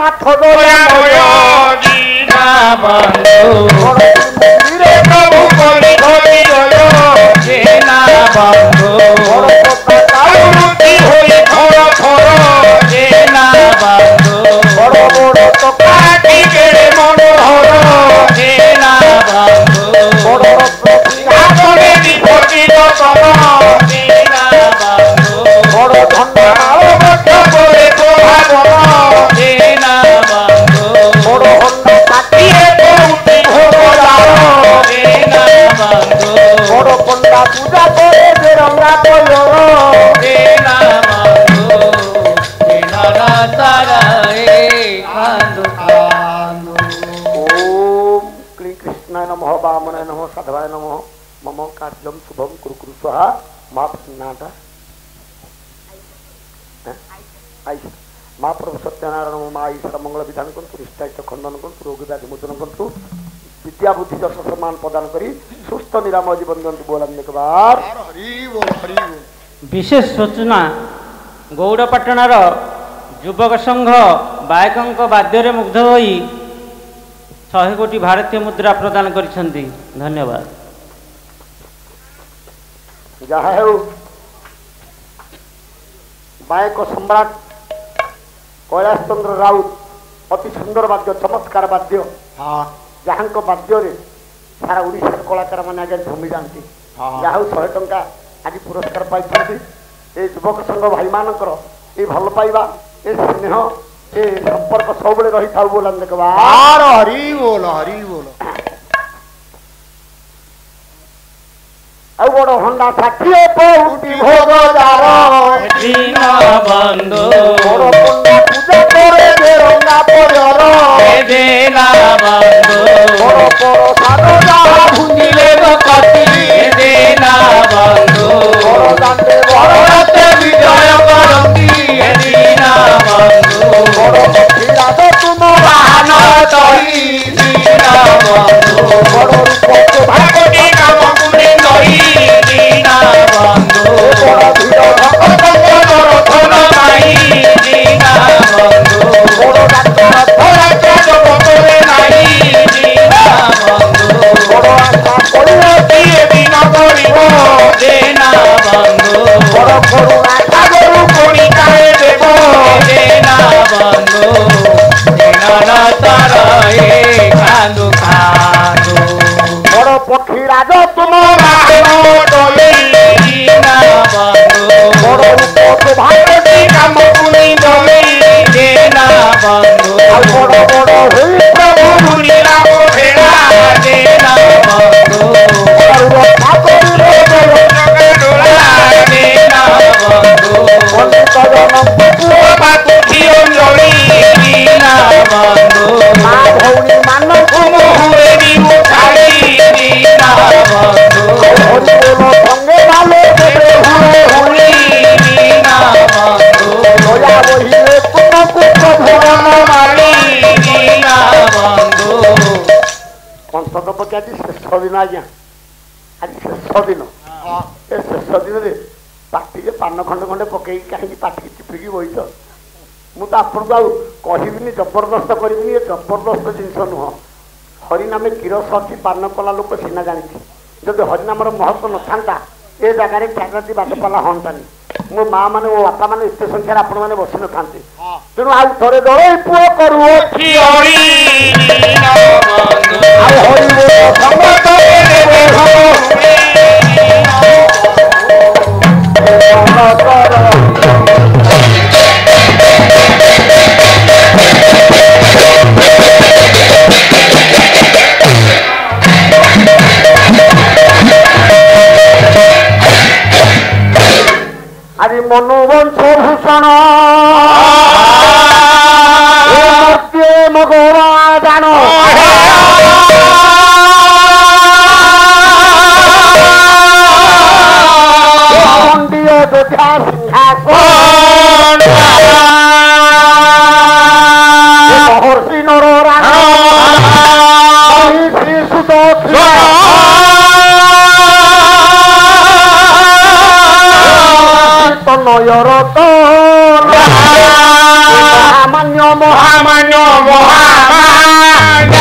কাঠ দয়াময় দীনা বন্ধু মন্দিরে প্রভু করি হরি জয় দীনা বন্ধু হই থর থর দীনা বন্ধু বড় বড় তোকাটি কেড়ে মনোহর দীনা বন্ধু বড় রত্ন বিপতিত তম দীনা বন্ধু বড় ধন্য বদ্ধ করে প্রভাবন দীনা বন্ধু বড় হন্য কাটিয়ে পৌঁছি ভোগ দীনা বন্ধু বড় পণ্ডা পূজা করে যে রঙা পয়র দীনা বন্ধু দীনা তারা কান্দু কান্দু। ওম ক্লী কৃষ্ণায় নমঃ বামনায় নমঃ সাধবায় নমঃ মম কার্যম শুভম কুরু কুরু স্বাহা। মহাপ্রভুনাটা মহাপ্রভু সত্যনারায়ণ মা ঈশ্বর মঙ্গল বিধান করতু নিষ্ঠায়িত খণ্ডন করতু রোগ ব্যাধি মোচন করতু বিদ্যা বুদ্ধি যশ সম্মান প্রদান করি সুস্থ নিরাময় জীবন জন্তু বলেন একবার। বিশেষ সূচনা গৌড়পাଟଣାର ଯୁବକ ସଂଘ ବାୟକଙ୍କ ବାଦ୍ୟରେ ମୁଗ୍ଧ ହୋଇ 100 କୋଟି ଭାରତୀୟ ମୁଦ୍ରା ପ୍ରଦାନ କରିଛନ୍ତି। ଧନ୍ୟବାଦ। ଯାହା ହେଉ ବାୟକ ସମ୍ରାଟ କୈଳାସ ଚନ୍ଦ୍ର ରାଉତ ଅତି ସୁନ୍ଦର ବାଦ୍ୟ ଚମତ୍କାର ବାଦ୍ୟ ଯାହାଙ୍କ ବାଦ୍ୟରେ ସାରା ଓଡ଼ିଶାର କଳାକାରମାନେ ଆଜ୍ଞା ଝୁମି ଯାଆନ୍ତି। ଯାହା ହେଉ 100 ଟଙ୍କା ଆଜି ପୁରସ୍କାର ପାଇଛନ୍ତି। ଏ ଯୁବକ ସଂଘ ଭାଇମାନଙ୍କର ଏ ଭଲ ପାଇବା ଏ ସ୍ନେହ ଏ ସମ୍ପର୍କ ସବୁବେଳେ ରହିଥାଉ ବୋଲ ଦେଖବା। ହରି ବୋଲ ହରି ବୋଲ। ଆଉ ବଡ଼ ହଣ୍ଡା ଷାଠିଏ ପଉଟି ଭୋଗ ଦାର ଦୀନା ବନ୍ଧୁ ବଡ଼ ପଣ୍ଡା ପୂଜା করে যে রঙা পয়র দীনা বন্ধু বড় বড় সাধু যাহা ভুঞ্জিলে কতি দীনা বন্ধু বড় দান্তে বড় রাতে বিজয় করতি দীনা বন্ধু বড় পক্ষীরাজ তুম বাহন তরি দীনা বন্ধু বড় রূপ ভাগটি কাম গুণে নই দীনা বন্ধু বড় ভিড় ভক্ত দর্শন পাই দীনা বন্ধু বড় ডাক্তার ধরা জগ করে নাই দীনা বন্ধু বড় আশা করিলে দিয়ে বিনা করিব দীনা বন্ধু বড় করুণা সাগরু করি কায়ে দেব দীনা বন্ধু দীনা তারা কান্দু কান্দু বড় পক্ষীরাজ তোমার দলে দীনা বন্ধু বড় রূপ ভাগটি কাম গুণী দলে দীনা বন্ধু বড় বড় হই প্রভু লীলা ভেড়া দীনা বন্ধু রক্ষা করিলে জগৎ ডোলা দীনা বন্ধু পণ্ডিত জনম বাতু অঞ্জলি দীনা বন্ধু মা ভৌণী মানব মুহুরে দিবু ছাড়ি দীনা বন্ধু হরি বল সঙ্গে ভালো দেবে হুড়ে হুড়ি দীনা বন্ধু দয়া বহিলে কোন কুচ্ছ ধরম মারি দীনা বন্ধু। পঞ্চদপতি আজ শেষ দিন আজ্ঞা আজ শেষ দিন ଏ ଶେଷ ଦିନରେ ପାଟିରେ ପାନ ଖଣ୍ଡେ ଖଣ୍ଡେ ପକେଇକି କାହିଁକି ପାଟିକି ଚିପିକି ବଇଛ। ମୁଁ ତ ଆପଣଙ୍କୁ ଆଉ କହିବିନି ଜବରଦସ୍ତ କରିବିନି। ଏ ଜବରଦସ୍ତ ଜିନିଷ ନୁହଁ। ହରିନାମେ କିରସ ଅଛି ପାନ କଲା ଲୋକ ସିନା ଜାଣିଛି। ଯଦି ହରିନାମର ମହତ୍ଵ ନଥାନ୍ତା ଏ ଜାଗାରେ ଚାରିଟି ବାଟପାଲା ହଅନ୍ତାନି। ମୋ ମା ମାନେ ମୋ ବାପା ମାନେ ଏତେ ସଂଖ୍ୟାରେ ଆପଣମାନେ ବସିନଥାନ୍ତେ। ତେଣୁ ଆଉ ଥରେ ଦଳେଇ ପୁଅ କରୁଅଛି ହରି ଆଉ ହରି আরে মনোবংশ ভূষণ মগবা জানো মন্দির যোদ্ধা সিংহাসন মহর্ষি নর শ্রী সুত নয়রত ମହାମାନ୍ୟ ମହାମାନ୍ୟ ମହାମାନ୍ୟ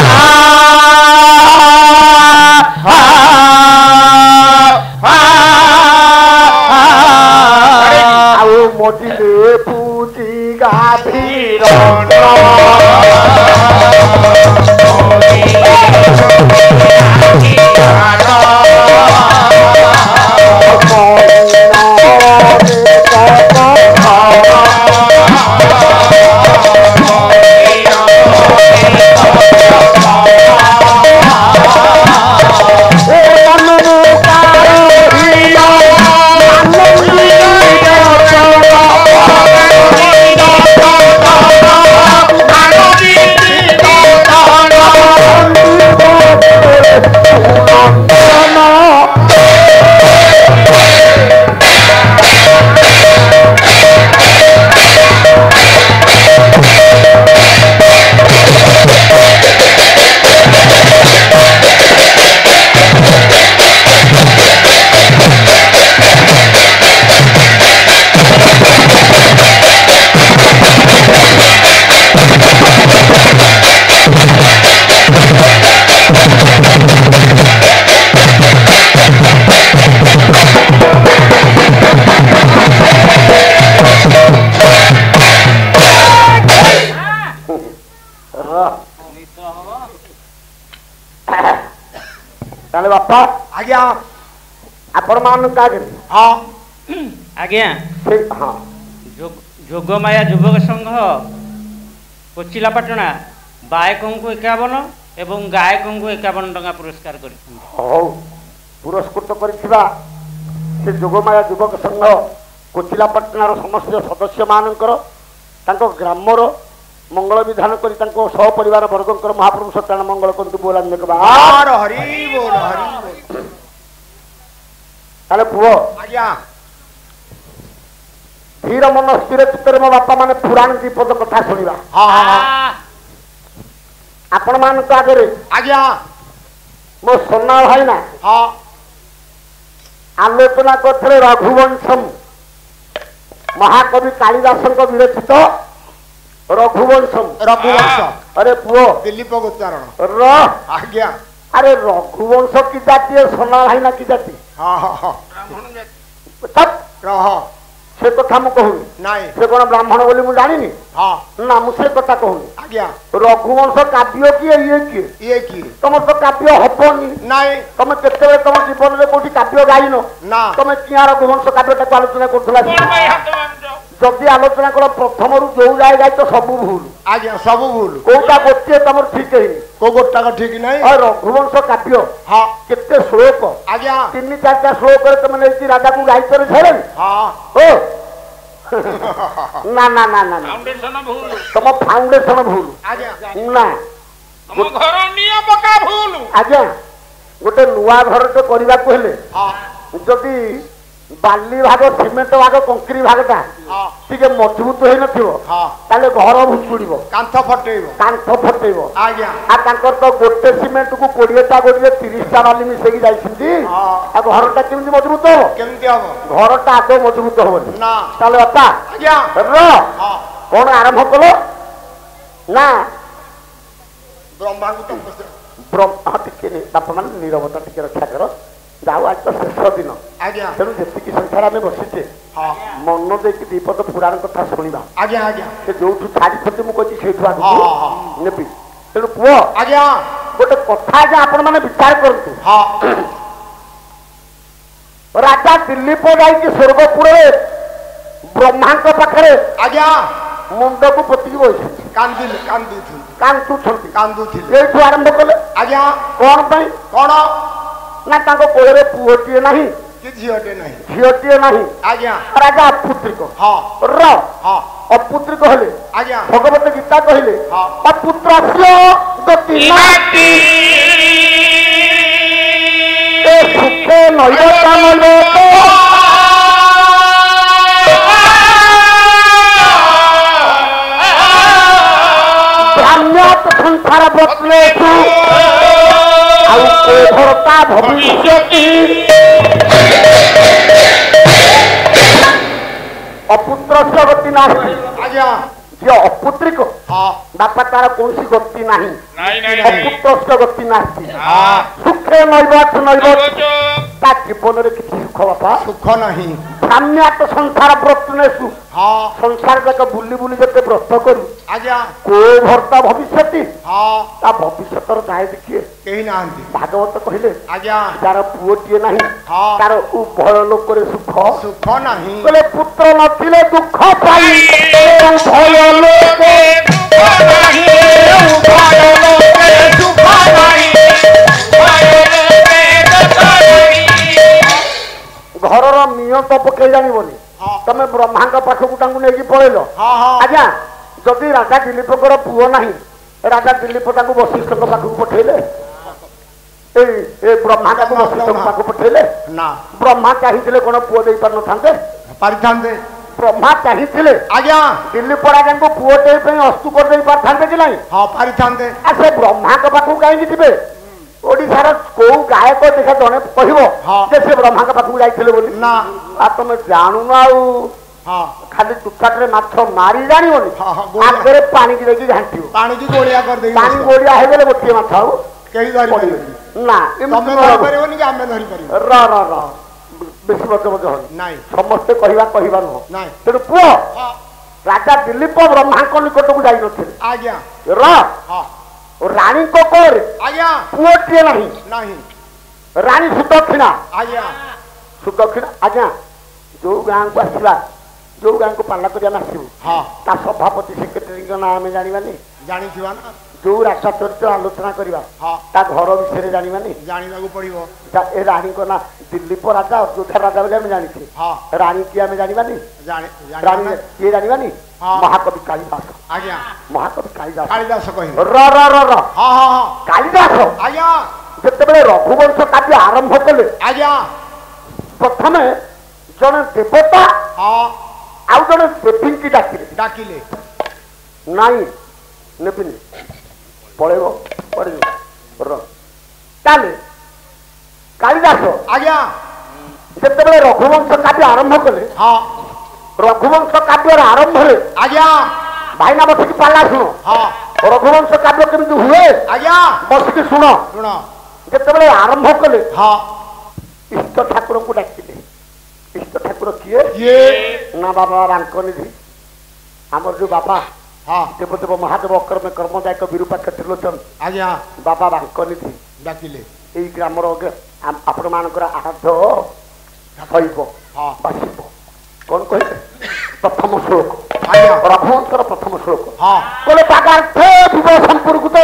ଆଉ ମଝିରେ ପୂଜି ଗାଧୀର ତାହେଲେ ବାପା ଆଜ୍ଞା ଆପଣ ମାନଙ୍କ ଆଗରେ ହଁ ଆଜ୍ଞା ହଁ ଯୋଗମାୟା ଯୁବକ ସଂଘ କୋଚିଲାପାଟଣା ବାୟକଙ୍କୁ 51 ଏବଂ ଗାୟକଙ୍କୁ 51 ଟଙ୍କା ପୁରସ୍କାର କରିଛନ୍ତି। ହଉ ପୁରସ୍କୃତ କରିଥିବା ସେ ଯୋଗମାୟା ଯୁବକ ସଂଘ କୋଚିଲାପାଟଣାର ସମସ୍ତ ସଦସ୍ୟମାନଙ୍କର ତାଙ୍କ ଗ୍ରାମର ମଙ୍ଗଳ ବିଧାନ କରି ତାଙ୍କ ସହପରିବାର ବର୍ଗଙ୍କର ମହାପ୍ରଭୁ ସତ୍ୟାନ ମଙ୍ଗଳ କରନ୍ତୁ ବୋଲାନ୍ୟ ତାହେଲେ ପୁଅ ଆଜ୍ଞା ଧୀର ମନ ସ୍ଥିର ଚିତ୍ତରେ ମୋ ବାପା ମାନେ ପୁରାଣ ବିପଦ କଥା ଶୁଣିବା। ଆପଣ ମାନଙ୍କ ଆଗରେ ଆଜ୍ଞା ମୋ ସୋନା ଭାଇନା ହଁ ଆଲୋଚନା କରିଥିଲେ ରଘୁବଂଶମ ମହାକବି କାଳିଦାସଙ୍କ ବିରଚିତ ରଘୁବଂଶମ ରଘୁବଂଶ अरे पुओ दिलीप उच्चारण आज्ञा अरे रघुवंश की जाती है सोना भाई ना की जाती से कथा मु कहूनी से कौन ब्राह्मण बोली मु जानी ना मुझे कथा कहूनी आज्ञा रघुवंश काव्य किए ये किए तुम तो काव्य हबनी नाई तुम केते तुम जीवन में कोठी काव्य गाइन ना तुम क्या रघुवंश काव्य आलोचना करुला जदि आलोचना कर प्रथम जो जाए जाए तो सब भूल आज्ञा सब भूल कोटा गोटे तुम ठीक है को गोटा ठीक नहीं और रघुवंश काव्य हाँ केते श्लोक आज्ञा 3-4 श्लोक तुम नहीं राजा को गाई कर छे हाँ ओ ना ना ना ना फाउंडेशन भूल तुम फाउंडेशन भूल आज्ञा ना तुम घर नियम का भूल आज्ञा गोटे नुआ घर तो करबा को हेले हां जदि बाली भाग सीमेंट भाग कंक्रीट भागटा टिके मजबूत होई नथिबो ताले घर भुसुड़िबो कांथ फटेइबो आज्ञा आ तांकर तो गोटे सीमेंट को 20टा गोटे 30टा बाली मिसेगी जाइसिंदी आ घरटा केमति मजबूत हो केमति हो घरटा आदो मजबूत हो ना ताले बापा आज्ञा कोन आरंभ कलो ना ब्रह्मा को तो ब्रह्मा टिके बापा मान नीरवता टिके रक्षा करो जाओ आज तो शेष दिन आज्ञा तेणु जी संख्यार आम बसीचे मन देख दीपद पुराण कथा शुणा आज्ञा आज्ञा से जो छाड़ी मुझे से नेबी तेणु पुओ आज्ञा गोटे कथा आज्ञा आपण मैंने विचार करतु राजा दिलीप जाइए स्वर्गपुर ब्रह्मा पाखे आज्ञा मुंड को पोतिकी बस कांदुछंती आरंभ कले आज्ञा कौन कौन ना तांको कोळे पुओटिए नाही कि झियोटे नाही झियोटिए नाही आज्ञा राजा अपुत्रिक हां र हां अपुत्रिक हले आज्ञा भगवत गीता कहिले हां अपुत्रस्य गति नाति ए सुखे नयतन लोक ब्राह्मण संसार बतलेसु भरता भविष्य अपुत्र गति नास्ति आज्ञा ଝିଅ ଅପୁତ୍ରିକ ହଁ ବାପା ତାର କୌଣସି ଗତି ନାହିଁ ନାଇଁ ନାଇଁ ଅପୁତ୍ରସ୍ଥ ଗତି ନାହିଁ ହଁ ସୁଖେ ନଇବ ନଇବ ନଇବ ତା ଜୀବନରେ କିଛି ସୁଖ ବାପା ସୁଖ ନାହିଁ ସାମ୍ୟାତ ସଂସାର ବ୍ରତନେସୁ ହଁ ସଂସାର ଯାକ ବୁଲି ବୁଲି ଯେତେ ବ୍ରତ କରୁ ଆଜ୍ଞା କୋଉ ଭର୍ତ୍ତା ଭବିଷ୍ୟତି ହଁ ତା ଭବିଷ୍ୟତର ଯାଏ ଦେଖିଏ କେହି ନାହାନ୍ତି ଭାଗବତ କହିଲେ ଆଜ୍ଞା ଯାର ପୁଅଟିଏ ନାହିଁ ହଁ ତାର ଉଭୟ ଲୋକରେ ସୁଖ ସୁଖ ନାହିଁ କହିଲେ ପୁତ୍ର ନଥିଲେ ଦୁଃଖ ପାଇ ଉଭୟ ଲୋକେ ଘରର ନିୟତ ପକେଇ ଜାଣିବନି ହଁ ତମେ ବ୍ରହ୍ମାଙ୍କ ପାଖକୁ ତାଙ୍କୁ ନେଇକି ପଳେଇଲ ହଁ ହଁ ଆଜ୍ଞା ଯଦି ରାଜା ଦିଲ୍ଲୀପଙ୍କର ପୁଅ ନାହିଁ ରାଜା ଦିଲ୍ଲୀପ ତାଙ୍କୁ ବଶିଷ୍ଠଙ୍କ ପାଖକୁ ପଠେଇଲେ ଏ ବ୍ରହ୍ମା ତାକୁ ବଶିଷ୍ଠଙ୍କ ପାଖକୁ ପଠେଇଲେ ନା ବ୍ରହ୍ମା ଚାହିଁଥିଲେ କଣ ପୁଅ ଦେଇ ପାରିନଥାନ୍ତେ ପାରିଥାନ୍ତେ ବ୍ରହ୍ମା ଚାହିଁଥିଲେ ଆଜ୍ଞା ଦିଲ୍ଲୀପ ରାଜାଙ୍କୁ ପୁଅଟେ ପାଇଁ ଅସ୍ତୁ କରିଦେଇ ପାରିଥାନ୍ତେ କି ନାହିଁ ହଁ ପାରିଥାନ୍ତେ ସେ ବ୍ରହ୍ମାଙ୍କ ପାଖକୁ କାହିଁକି ଯିବେ ଓଡିଶାର କୋଉ ଗାୟକ ଦେଖା ଜଣେ କହିବ ହଁ। ଯେ ସେ ବ୍ରହ୍ମାଙ୍କ ପାଖକୁ ଯାଇଥିଲେ ବୋଲି ନା ତମେ ଜାଣୁନ ଆଉ ହଁ ଖାଲି ତୁକାଟରେ ମାଛ ମାରି ଜାଣିବନି ହଁ, ହଁ, ଗୋଳିଆ। ଆଗରେ ପାଣିକି ଦେଇକି ଘାଣ୍ଟିବ ପାଣିକି ଗୋଳିଆ କରିଦେଇ ପାଣି ଗୋଳିଆ ହେଇଗଲେ ଗୋଟିଏ ମାଛ ଆଉ କେହି ଧରିପାରିବେନି ନା ତମେ ଧରିପାରିବନି କି ଆମେ ଧରିପାରିବୁ ର ର ର ବେଶୀ ମଜା ମଜା ହନି ନାଇଁ ସମସ୍ତେ କହିବା ନୁହଁ ନାଇଁ ତେଣୁ ପୁଅ ହଁ ରାଜା ଦିଲ୍ଲୀପ ବ୍ରହ୍ମାଙ୍କ ନିକଟକୁ ଯାଇନଥିଲେ ଆଜ୍ଞା ର ହଁ ରାଣୀଙ୍କ କୋରେ ଆଜ୍ଞା ପୁଅଟିଏ ନାହିଁ ନାହିଁ ରାଣୀ ସୁଦକ୍ଷିଣା ଆଜ୍ଞା ସୁଦକ୍ଷିଣା ଆଜ୍ଞା ଯୋଉ ଗାଁକୁ ଆସିବା ଯୋଉ ଗାଁକୁ ପାଲା କରି ଆମେ ଆସିବୁ ହଁ ତା ସଭାପତି ସେକ୍ରେଟାରୀଙ୍କ ନାଁ ଆମେ ଜାଣିବାନି ଜାଣିଥିବା ନା ଯୋଉ ରାଜା ଚରିତ୍ର ଆଲୋଚନା କରିବା ହଁ ତା ଘର ବିଷୟରେ ଜାଣିବାନି ଜାଣିବାକୁ ପଡିବ ଏ ରାଣୀଙ୍କ ନାଁ ଦିଲ୍ଲୀପ ରାଜା ଅଯୋଧ୍ୟା ରାଜା ବୋଲି ଆମେ ଜାଣିଛେ ହଁ ରାଣୀ କିଏ ଆମେ ଜାଣିବାନି ଜାଣି ରାଣୀ କିଏ ଜାଣିବାନି ହଁ। ମହାକବି କାଳିଦାସ ଆଜ୍ଞା ମହାକବି କାଳିଦାସ କାଳିଦାସ କହିବେ ର ର ର ର ହଁ ହଁ ହଁ କାଳିଦାସ ଆଜ୍ଞା ଯେତେବେଳେ ରଘୁବଂଶ କାବ୍ୟ ଆରମ୍ଭ କଲେ ଆଜ୍ଞା ପ୍ରଥମେ ଜଣେ ଦେବତା ହଁ ଆଉ ଜଣେ ଦେବୀଙ୍କୁ ଡାକିଲେ ଡାକିଲେ ନାଇଁ ନେବିନି ପଳେଇବ ପଳେଇବ ର ତାହେଲେ କାଳିଦାସ ଆଜ୍ଞା ଯେତେବେଳେ ରଘୁବଂଶ କାବ୍ୟ ଆରମ୍ଭ କଲେ ହଁ ରଘୁବଂଶ କାବ୍ୟର ଆରମ୍ଭରେ ଆଜ୍ଞା ଭାଇନା ବସିକି ପାଲା ଶୁଣ ହଁ ରଘୁବଂଶ କାବ୍ୟ କେମିତି ହୁଏ ଆଜ୍ଞା ବସିକି ଶୁଣ ଶୁଣ ଯେତେବେଳେ ଆରମ୍ଭ କଲେ ହଁ ଇଷ୍ଟ ଠାକୁରଙ୍କୁ ଡାକିଲେ ଇଷ୍ଟ ଠାକୁର କିଏ ଇଏ ନା ବାବା ରାଙ୍କନିଧି ଆମର ଯୋଉ ବାବା ହଁ ଦେବଦେବ ମହାଦେବ ଅକର୍ମେ କର୍ମଦାୟକ ବିରୂପାକ୍ଷ ତ୍ରିଲୋଚନ ଆଜ୍ଞା ବାବା ରାଙ୍କନିଧି ଡାକିଲେ ଏଇ ଗ୍ରାମର ଆପଣ ମାନଙ୍କର ଆରାଧ୍ୟ ଶୈବ ହଁ ବା ଶିବ କଣ କହିଲେ ପ୍ରଥମ ଶ୍ଲୋକ ଆଜ୍ଞା ରଘୁବଂଶର ପ୍ରଥମ ଶ୍ଲୋକ ହଁ କହିଲେ ବାଗାର୍ଥେ ବିବ ସମ୍ପର୍କିତ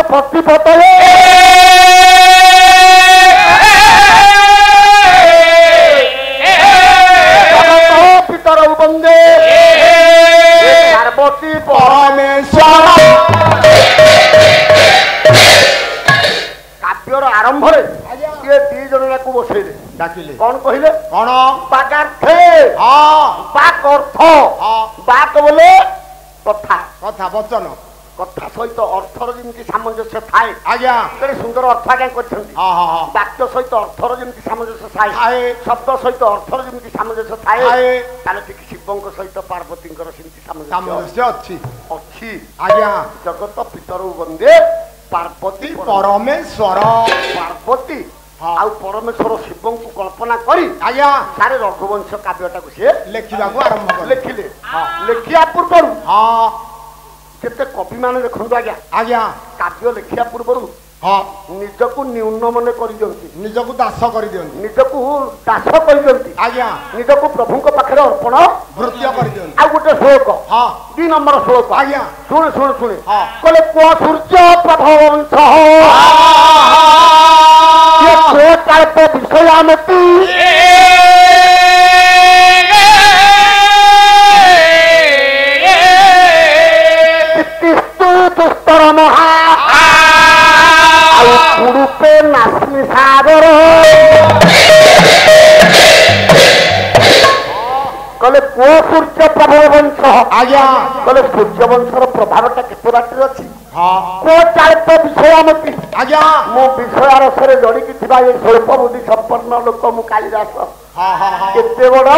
ପ୍ରତିପତये ପିତର ବନ୍ଦେ ପାର୍ବତୀ ପରମେଶ୍ୱର କାବ୍ୟର ଆରମ୍ଭରେ ସିଏ ଦି ଜଣ ଯାକୁ ବସେଇଲେ ଡାକିଲେ କଣ କହିଲେ କଣ ବାଗାର୍ଥେ ହଁ ବାକ୍ ଅର୍ଥ ହଁ ବାକ୍ ବୋଲେ କଥା କଥା ବଚନ କଥା ସହିତ ଅର୍ଥର ଯେମିତି ସାମଞ୍ଜସ୍ୟ ଥାଏ ଆଜ୍ଞା କେତେ ସୁନ୍ଦର ଅର୍ଥ ଆଜ୍ଞା କରିଛନ୍ତି ହଁ ହଁ ହଁ ବାକ୍ୟ ସହିତ ଅର୍ଥର ଯେମିତି ସାମଞ୍ଜସ୍ୟ ଥାଏ ଥାଏ ଶବ୍ଦ ସହିତ ଅର୍ଥର ଯେମିତି ସାମଞ୍ଜସ୍ୟ ଥାଏ ଥାଏ ତାହେଲେ ଠିକ ଶିବଙ୍କ ସହିତ ପାର୍ବତୀଙ୍କର ସେମିତି ସାମଞ୍ଜସ୍ୟ ସାମଞ୍ଜସ୍ୟ ଅଛି ଅଛି ଆଜ୍ଞା ଜଗତ ପିତର ବନ୍ଦେ ପାର୍ବତୀ ପରମେଶ୍ୱର ପାର୍ବତୀ ହଁ। ଆଉ ପରମେଶ୍ୱର ଶିବଙ୍କୁ କଳ୍ପନା କରି ଆଜ୍ଞା ସାରେ ରଘୁବଂଶ କାବ୍ୟଟାକୁ ସିଏ ଲେଖିବାକୁ ଆରମ୍ଭ କଲେ ଲେଖିଲେ ଲେଖିବା ପୂର୍ବରୁ ହଁ କେତେ କବି ମାନେ ଦେଖନ୍ତୁ ଆଜ୍ଞା ଆଜ୍ଞା କାବ୍ୟ ଲେଖିବା ପୂର୍ବରୁ ହଁ ନିଜକୁ ନ୍ୟୁନ ମନେ କରିଦିଅନ୍ତି ନିଜକୁ ଦାସ କରିଦିଅନ୍ତି ନିଜକୁ ଦାସ କରିଦିଅନ୍ତି ଆଜ୍ଞା ନିଜକୁ ପ୍ରଭୁଙ୍କ ପାଖରେ ଅର୍ପଣ ଭୃତ୍ୟ କରିଦିଅନ୍ତି ଆଉ ଗୋଟେ ଶ୍ଲୋକ ହଁ 2 ନମ୍ବର ଶ୍ଲୋକ ଆଜ୍ଞା ଶୁଣେ ଶୁଣେ ଶୁଣେ ହଁ। କହିଲେ କୁହ ସୂର୍ଯ୍ୟ ପ୍ରଭବଂଶ କଳ୍ପ ବିଷୟାମତି ଦୁସ୍ତର ମହା ଆଉ କୁରୁପେ ନାସ୍ମି ସାଗର କହିଲେ ପୁଅ ସୂର୍ଯ୍ୟ ପ୍ରଭବ ବଂଶ ଆଜ୍ଞା କହିଲେ ସୂର୍ଯ୍ୟ ବଂଶର ପ୍ରଭାବଟା କେତେ ବାଟରେ ଅଛି ହଁ କୋ ଚାଳିତ ବିଷୟାମତି ଆଜ୍ଞା ମୁଁ ବିଷୟ ରସରେ ଜଡ଼ିକି ଥିବା ଏ ସ୍ୱଳ୍ପ ବୁଦ୍ଧି ସମ୍ପନ୍ନ ଲୋକ ମୁଁ କାଳିଦାସ ହଁ ହଁ ହଁ କେତେ ବଡ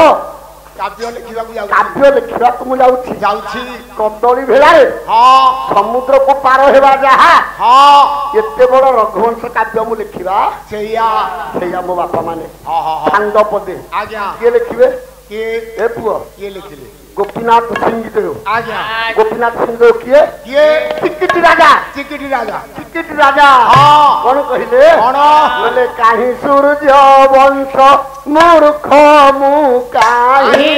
କାବ୍ୟ ଲେଖିବାକୁ ଯାଉଛି କାବ୍ୟ ଲେଖିବାକୁ ମୁଁ ଯାଉଛି ଯାଉଛି କଦଳୀ ଭେଳାରେ ହଁ ସମୁଦ୍ରକୁ ପାର ହେବା ଯାହା ହଁ ଏତେ ବଡ ରଘୁବଂଶ କାବ୍ୟ ମୁଁ ଲେଖିବା ସେଇଆ ସେଇଆ ମୋ ବାପା ମାନେ ହଁ ହଁ ହଁ ଛାନ୍ଦ ପଦେ ଆଜ୍ଞା କିଏ ଲେଖିବେ କିଏ ଏ ପୁଅ କିଏ ଲେଖିଲେ ଗୋପୀନାଥ ସିଂଦେଓ ଆଜ୍ଞା ଗୋପୀନାଥ ସିଂଦେଓ କିଏ କିଏ ଚିକିଟି ରାଜା ଚିକିଟି ରାଜା ଚିକିଟି ରାଜା ହଁ କଣ କହିଲେ କଣ ବୋଲେ କାହିଁ ସୂର୍ଯ୍ୟ ବଂଶ ମୂର୍ଖ ମୁଁ କାହିଁ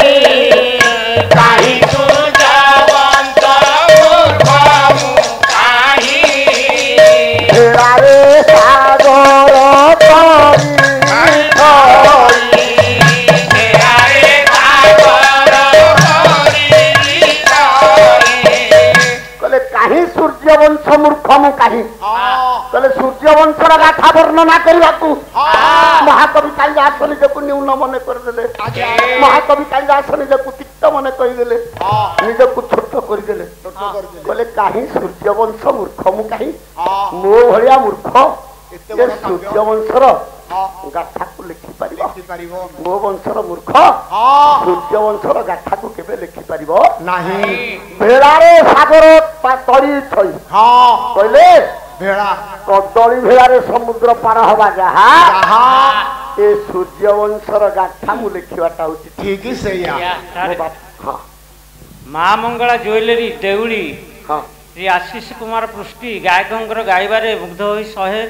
କାହିଁ ସୂର୍ଯ୍ୟ ବଂଶ ମୂର୍ଖ ମୁଁ କାହିଁ ଭେଳାରେ ସାଗର ତରି କହିଲେ କାହିଁ ସୂର୍ଯ୍ୟ ବଂଶ ମୂର୍ଖ ମୁଁ କାହିଁ କହିଲେ ସୂର୍ଯ୍ୟ ବଂଶର ଗାଥା ବର୍ଣ୍ଣନା କରିବାକୁ ମହାକବି କାଳିଦାସ ନିଜକୁ ନ୍ୟୁନ ମନେ କରିଦେଲେ ମହାକବି କାଳିଦାସ ନିଜକୁ ତିକ୍ତ ମନେ କରିଦେଲେ ନିଜକୁ ଛୋଟ କରିଦେଲେ କହିଲେ କାହିଁ ସୂର୍ଯ୍ୟ ବଂଶ ମୂର୍ଖ ମୁଁ କାହିଁ ମୋ ଭଳିଆ ମୂର୍ଖ ଏ ସୂର୍ଯ୍ୟ ବଂଶର ଗାଥାକୁ ଲେଖିପାରିବ ମୋ ବଂଶର ମୂର୍ଖ ସୂର୍ଯ୍ୟ ବଂଶର ଗାଥାକୁ କେବେ ଲେଖିପାରିବ ନାହିଁ ଭେଳାରେ ସାଗର ତଳି ଛଇ କହିଲେ ଭେଳା କଦଳୀ ଭେଳାରେ ସମୁଦ୍ର ପାର ହବା ଯାହା ତାହା ଏ ସୂର୍ଯ୍ୟ ବଂଶର ଗାଥା ମୁଁ ଲେଖିବାଟା ହଉଛି ଠିକ ସେଇଆ ମୋ ବାପା ହଁ ମା ମଙ୍ଗଳା ଜୁଏଲେରୀ ଦେଉଳି ହଁ ଶ୍ରୀ ଆଶିଷ କୁମାର ପୃଷ୍ଟି ଗାୟକଙ୍କର ଗାଇବାରେ ମୁଗ୍ଧ ହୋଇ 100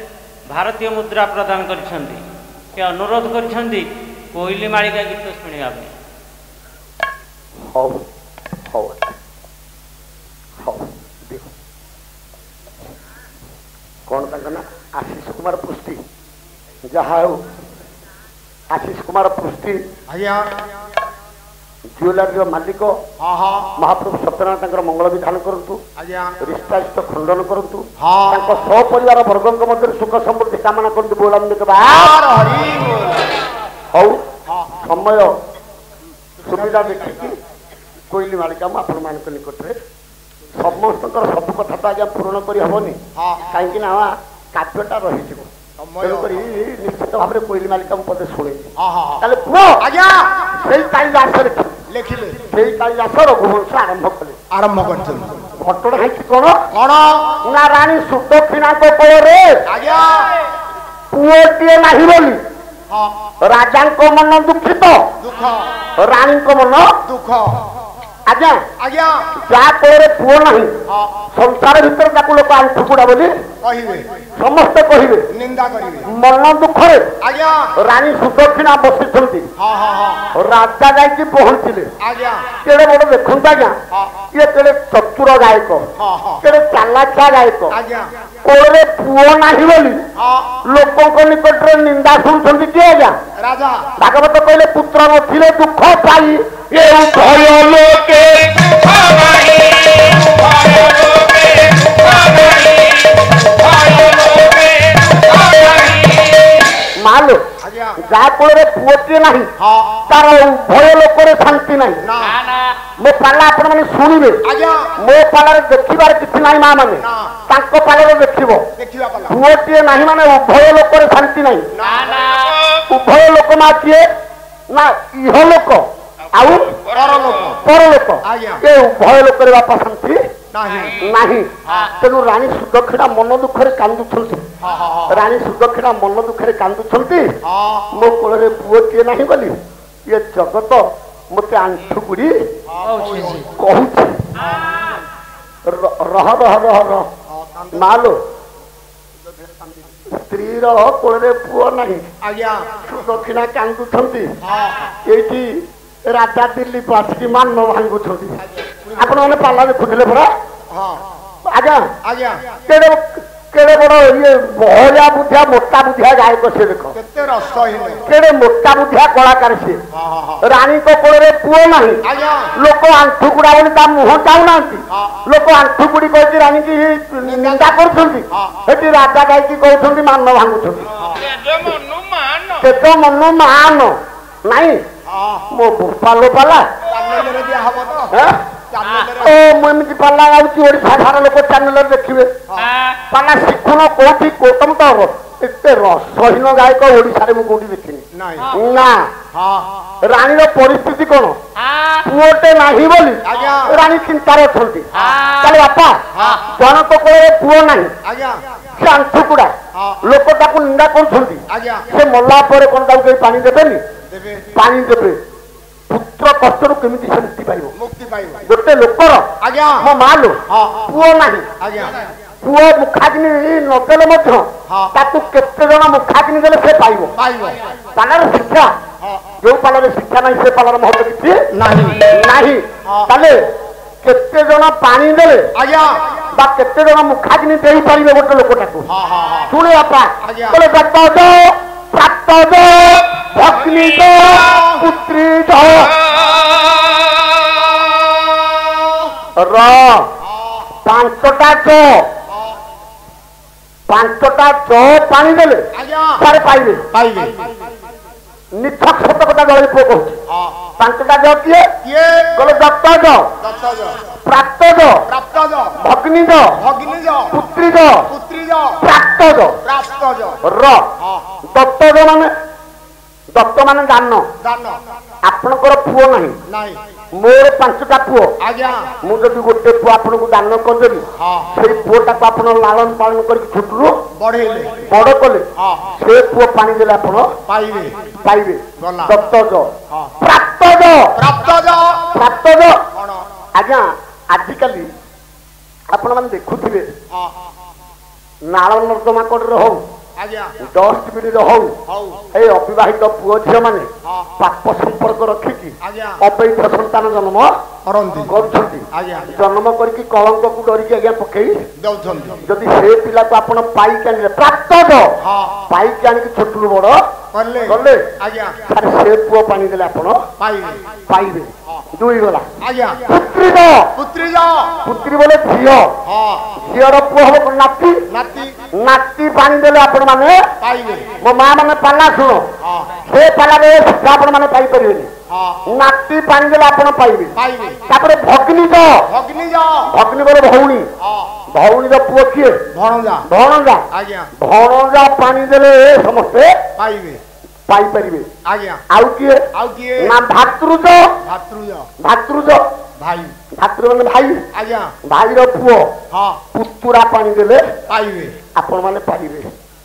ଭାରତୀୟ ମୁଦ୍ରା ପ୍ରଦାନ କରିଛନ୍ତି ସେ ଅନୁରୋଧ କରିଛନ୍ତି କୋଇଲି ମାଳିକା ଗୀତ ଶୁଣିବା ପାଇଁ ହଉ ହଉ ହଉ ଦେଖ କଣ ତାଙ୍କ ନା ଆଶିଷ କୁମାର ପୃଷ୍ଟି ଯାହା ହଉ ଆଶିଷ କୁମାର ପୃଷ୍ଟି ଆଜ୍ଞା ଜୁଏଲାରୀର ମାଲିକ ମହାପ୍ରଭୁ ସତ୍ୟନାରାୟଣ ତାଙ୍କର ମଙ୍ଗଳ ବିଧାନ କରନ୍ତୁ ଆଜ୍ଞା ରିଷ୍ଟାରିଷ୍ଟ ଖଣ୍ଡନ କରନ୍ତୁ ହଁ ତାଙ୍କ ସପରିବାର ବର୍ଗଙ୍କ ମଧ୍ୟରେ ସୁଖ ସମୃଦ୍ଧି କାମନା କରନ୍ତୁ ବୋଲାମେ ହଉ ସମୟ ସୁବିଧା ଦେଖିକି କୋଇଲି ମାଳିକା ମୁଁ ଆପଣମାନଙ୍କ ନିକଟରେ ସମସ୍ତଙ୍କର ସବୁ କଥା ତ ଆଜ୍ଞା ପୂରଣ କରି ହବନି କାହିଁକି ନା କାବ୍ୟଟା ରହିଯିବ ତେଣୁକରି ନିଶ୍ଚିତ ଭାବରେ କୋଇଲି ମାଳିକା ମୁଁ ପଦେ ଶୁଣିଛି ତାହେଲେ ପୁଅ ଆଜ୍ଞା ସେଇ କାଳିଦାସ ଲେଖିଲେ ସେଇ କାଳିଦାସ ରଘୁବଂଶ ଆରମ୍ଭ କଲେ ଆରମ୍ଭ କରିଛନ୍ତି ଘଟଣା ହେଇଛି କଣ କଣ ନା ରାଣୀ ସୁଦକ୍ଷିଣାଙ୍କ କୋଳରେ ଆଜ୍ଞା ପୁଅଟିଏ ନାହିଁ ବୋଲି ରାଜାଙ୍କ ମନ ଦୁଃଖିତ ଦୁଃଖ ରାଣୀଙ୍କ ମନ ଦୁଃଖ ଆଜ୍ଞା ଆଜ୍ଞା ଯାହା କୋଳରେ ପୁଅ ନାହିଁ ସଂସାର ଭିତରେ ତାକୁ ଲୋକ ଆଣ୍ଠୁକୁଡା ବୋଲି କହିବେ ସମସ୍ତେ କହିବେ ନିନ୍ଦା କରିବେ ମନ ଦୁଃଖରେ ଆଜ୍ଞା ରାଣୀ ସୁଦକ୍ଷିଣା ବସିଛନ୍ତି ରାଜା ଯାଇକି ପହଞ୍ଚିଲେ ଆଜ୍ଞା କେଡେ ବଡ ଦେଖନ୍ତୁ ଆଜ୍ଞା ଇଏ କେଡେ ଚତୁର ଗାୟକ କେଡେ ଚାଲାଖିଆ ଗାୟକ ଆଜ୍ଞା କୋଳରେ ପୁଅ ନାହିଁ ବୋଲି ଲୋକଙ୍କ ନିକଟରେ ନିନ୍ଦା ଶୁଣୁଛନ୍ତି କିଏ ଆଜ୍ଞା ରାଜା ଭାଗବତ କହିଲେ ପୁତ୍ର ନଥିଲେ ଦୁଃଖ ପାଇ ଏ ଭୟ ଲୋକେ ମାଲୋ ଯାହା କୋଳରେ ପୁଅଟିଏ ନାହିଁ ତାର ଉଭୟ ଲୋକରେ ଶାନ୍ତି ନାହିଁ ମୋ ପାଲା ଆପଣ ମାନେ ଶୁଣିବେ ମୋ ପାଲାରେ ଦେଖିବାର କିଛି ନାହିଁ ମା ମାନେ ତାଙ୍କ ପାଲାରେ ଦେଖିବ ପୁଅଟିଏ ନାହିଁ ମାନେ ଉଭୟ ଲୋକରେ ଶାନ୍ତି ନାହିଁ ଉଭୟ ଲୋକ ମା କିଏ ନା ଇହ ଲୋକ ଆଉ ପରଲୋକ ଏ ଉଭୟ ଲୋକରେ ବାପା ଶାନ୍ତି ନାହିଁ ତେଣୁ ରାଣୀ ସୁଦକ୍ଷିଣା ମନ ଦୁଃଖରେ କାନ୍ଦୁଛନ୍ତି ରାଣୀ ସୁଦକ୍ଷିଣା ମନ ଦୁଃଖରେ କାନ୍ଦୁଛନ୍ତି ମୋ କୋଳରେ ପୁଅଟିଏ ନାହିଁ ବୋଲି ଇଏ ଜଗତ ମତେ ଆଣ୍ଠୁ ଗୁଡି କହୁଛି ରହ ରହ ରହ ରହ ମାଲୋ ସ୍ତ୍ରୀର କୋଳରେ ପୁଅ ନାହିଁ ସୁଦକ୍ଷିଣା କାନ୍ଦୁଛନ୍ତି ଏଇଠି ରାଜା ଦିଲ୍ଲୀପ ଆସିକି ମାନ ଭାଙ୍ଗୁଛନ୍ତି ଆପଣ ମାନେ ପାଲା ଦେଖୁଥିଲେ ପରା ଆଜ୍ଞା ଆଜ୍ଞା କେଡେ କେଡେ ବଡ ଇଏ ବହଳିଆ ବୁଦ୍ଧିଆ ମୋଟା ବୁଦ୍ଧିଆ ଗାୟକ ସେ ଦେଖ କେତେ ରସହୀନ କେଡେ ମୋଟା ବୁଦ୍ଧିଆ କଳାକାର ସିଏ ରାଣୀଙ୍କ କୋଳରେ ପୁଅ ନାହିଁ ଲୋକ ଆଣ୍ଠୁକୁଡା ବୋଲି ତା ମୁହଁ ଚାହୁଁନାହାନ୍ତି ଲୋକ ଆଣ୍ଠୁକୁଡି କହିକି ରାଣୀକି ନିନ୍ଦା କରୁଛନ୍ତି ସେଠି ରାଜା ଗାଇକି କହୁଛନ୍ତି ମାନ ଭାଙ୍ଗୁଛନ୍ତି କେତେ ମନୁ ମାନ ନାଇଁ ମୋ ବୋପାଲୋ ପାଲା ମୁଁ ଏମିତି ପାଲା ଗାଉଛି ଓଡିଶା ସାରା ଲୋକ ଚ୍ୟାନେଲରେ ଦେଖିବେ ପାଲା ଶିଖୁନ କୋଉଠି ତମେ ତ ଏତେ ରସହୀନ ଗାୟକ ଓଡ଼ିଶାରେ ମୁଁ କୋଉଠି ଦେଖିନି ନାଇଁ ନା। ହଁ ରାଣୀର ପରିସ୍ଥିତି କଣ? ପୁଅଟେ ନାହିଁ ବୋଲି ଆଜ୍ଞା। ରାଣୀ ଚିନ୍ତାରେ ଅଛନ୍ତି। ତାହେଲେ ବାପା ଜଣକ କୋଳରେ ପୁଅ ନାହିଁ, ଆଜ୍ଞା ସେ ଆଣ୍ଠୁକୁଡା, ଲୋକ ତାକୁ ନିନ୍ଦା କରୁଛନ୍ତି। ଆଜ୍ଞା ସେ ମଲା ପରେ କଣ ତାକୁ କେହି ପାଣି ଦେବେନି? ଦେବେ ପାଣି ଦେବେ। ପୁତ୍ର କଷ୍ଟରୁ କେମିତି ସେ ମୁକ୍ତି ପାଇବ? ମୁକ୍ତି ପାଇବ ଗୋଟେ ଲୋକର ଆଜ୍ଞା ମୋ ମା ଲୋ ହଁ ପୁଅ ନାହିଁ, ଆଜ୍ଞା ପୁଅ ମୁଖାଗ୍ନି ନଦେଲେ ମଧ୍ୟ ହଁ। ତାକୁ କେତେ ଜଣ ମୁଖାଗ୍ନି ଦେଲେ ସେ ପାଇବ। ପାଇବ ପାଲାର ଶିକ୍ଷା, ହଁ ଯୋଉ ପାଲାରେ ଶିକ୍ଷା ନାହିଁ ସେ ପାଲାର ମହତ୍ଵ କିଛି ନାହିଁ ନାହିଁ। ହଁ। ତାହେଲେ କେତେ ଜଣ ପାଣି ଦେଲେ ଆଜ୍ଞା ବା କେତେ ଜଣ ମୁଖାଗ୍ନି ଦେଇପାରିବେ ଗୋଟେ ଲୋକଟାକୁ? ହଁ ହଁ ହଁ ଶୁଣେ ବାପା, ଆଜ୍ଞା। କହିଲେ ଦତ୍ତଜ ପ୍ରାପ୍ତଜ ଭଗ୍ନିଜ ପୁତ୍ରୀଜ ର ପାଞ୍ଚଟା ଚ ପାଣି ଦେଲେ ଆଜ୍ଞା ସାରେ ପାଇବେ। ପାଇବେ ନିଥକ ସତ କଥା ଜଣେ ପୁଅ କହୁଛି। ହଁ ପାଞ୍ଚଟା ଜ କିଏ? କିଏ କହିଲେ ଦତ୍ତଜ ଦତ୍ତଜ ପ୍ରାପ୍ତଜ ପ୍ରାପ୍ତଜ ଭଗ୍ନିଜ ଭଗ୍ନିଜ ପୁତ୍ରୀଜ ପୁତ୍ରୀଜ ପ୍ରାପ୍ତଜ ପ୍ରାପ୍ତଜ ର ହଁ ଦତ୍ତଜ ମାନେ ଦତ୍ତ ମାନେ ଦାନ। ଦାନ ଆପଣଙ୍କର ପୁଅ ନାହିଁ, ନାହିଁ ମୋର ପାଞ୍ଚଟା ପୁଅ, ଆଜ୍ଞା ମୁଁ ଯଦି ଗୋଟେ ପୁଅ ଆପଣଙ୍କୁ ଦାନ କରିଦେବି ହଁ ସେଇ ପୁଅଟାକୁ ଆପଣ ଲାଳନ ପାଳନ କରିକି ଛୋଟରୁ ବଢେଇଲେ ବଡ କଲେ ହଁ ସେ ପୁଅ ପାଣି ଦେଲେ ଆପଣ ପାଇବେ ପାଇବେ। ଗଲା। ଦତ୍ତଜ ହଁ ପ୍ରାପ୍ତଜ ପ୍ରାପ୍ତଜ ପ୍ରାପ୍ତଜ କଣ ଆଜ୍ଞା ଆଜିକାଲି ଆପଣମାନେ ଦେଖୁଥିବେ ହଁ ନାଳ ନର୍ଦ୍ଦମା କଡ଼ରେ ହଉ ଆଜ୍ଞା ଡଷ୍ଟବିନରେ ହଉ ହଉ ଏଇ ଅବିବାହିତ ପୁଅ ଝିଅ ମାନେ ହଁ ପାପ ସମ୍ପର୍କ ରଖିକି ଆଜ୍ଞା ଅବୈଧ ସନ୍ତାନ ଜନ୍ମ କରନ୍ତି କରୁଛନ୍ତି। ଆଜ୍ଞା ଜନ୍ମ କରିକି କଳଙ୍କକୁ ଡରିକି ଆଜ୍ଞା ପକେଇ ଦଉଛନ୍ତି ଯଦି ସେ ପିଲାକୁ ଆପଣ ପାଇକି ଆଣିଲେ ପ୍ରାପ୍ତଜ ହଁ ପାଇକି ଆଣିକି ଛୋଟରୁ ବଡ କଲେ କଲେ ଆଜ୍ଞା ସାରେ ସେ ପୁଅ ପାଣି ଦେଲେ ଆପଣ ପାଇବେ ପାଇବେ। ଦୁଇ ଗଲା ଆଜ୍ଞା ପୁତ୍ରୀଜ ପୁତ୍ରୀଜ ପୁତ୍ରୀ ବୋଲେ ଝିଅ, ହଁ ଝିଅର ପୁଅ ହବ ନାତି, ନାତି ନାତି ପାଣି ଦେଲେ ଆପଣ ମାନେ ପାଇବେ ମୋ ମା ମାନେ ପାଲା ଶୁଣ, ହଁ ସେ ପାଲାରେ ଶିକ୍ଷା ଆପଣ ମାନେ ପାଇପାରିବେନି। ହଁ ନାତି ପାଣି ଦେଲେ ଆପଣ ପାଇବେ। ପାଇବେ ତାପରେ ଭଗ୍ନିଜ, ଭଗ୍ନିଜ ଭଗ୍ନି ବୋଲେ ଭଉଣୀ, ହଁ ଭଉଣୀର ପୁଅ କିଏ? ଭଣଜା ଭଣଜା, ଆଜ୍ଞା ଭଣଜା ପାଣି ଦେଲେ ସମସ୍ତେ ପାଇବେ ପାଇପାରିବେ। ଆଜ୍ଞା ଆଉ କିଏ? ଆଉ କିଏ ନା ଭାତୃଜ, ଭାତୃଜ ଭାତୃଜ ଭାଇ ଭାତୃ ମାନେ ଭାଇ, ଆଜ୍ଞା ଭାଇର ପୁଅ ହଁ ପୁତୁରା ପାଣି ଦେଲେ ପାଇବେ ଆପଣ ମାନେ ପାଇବେ।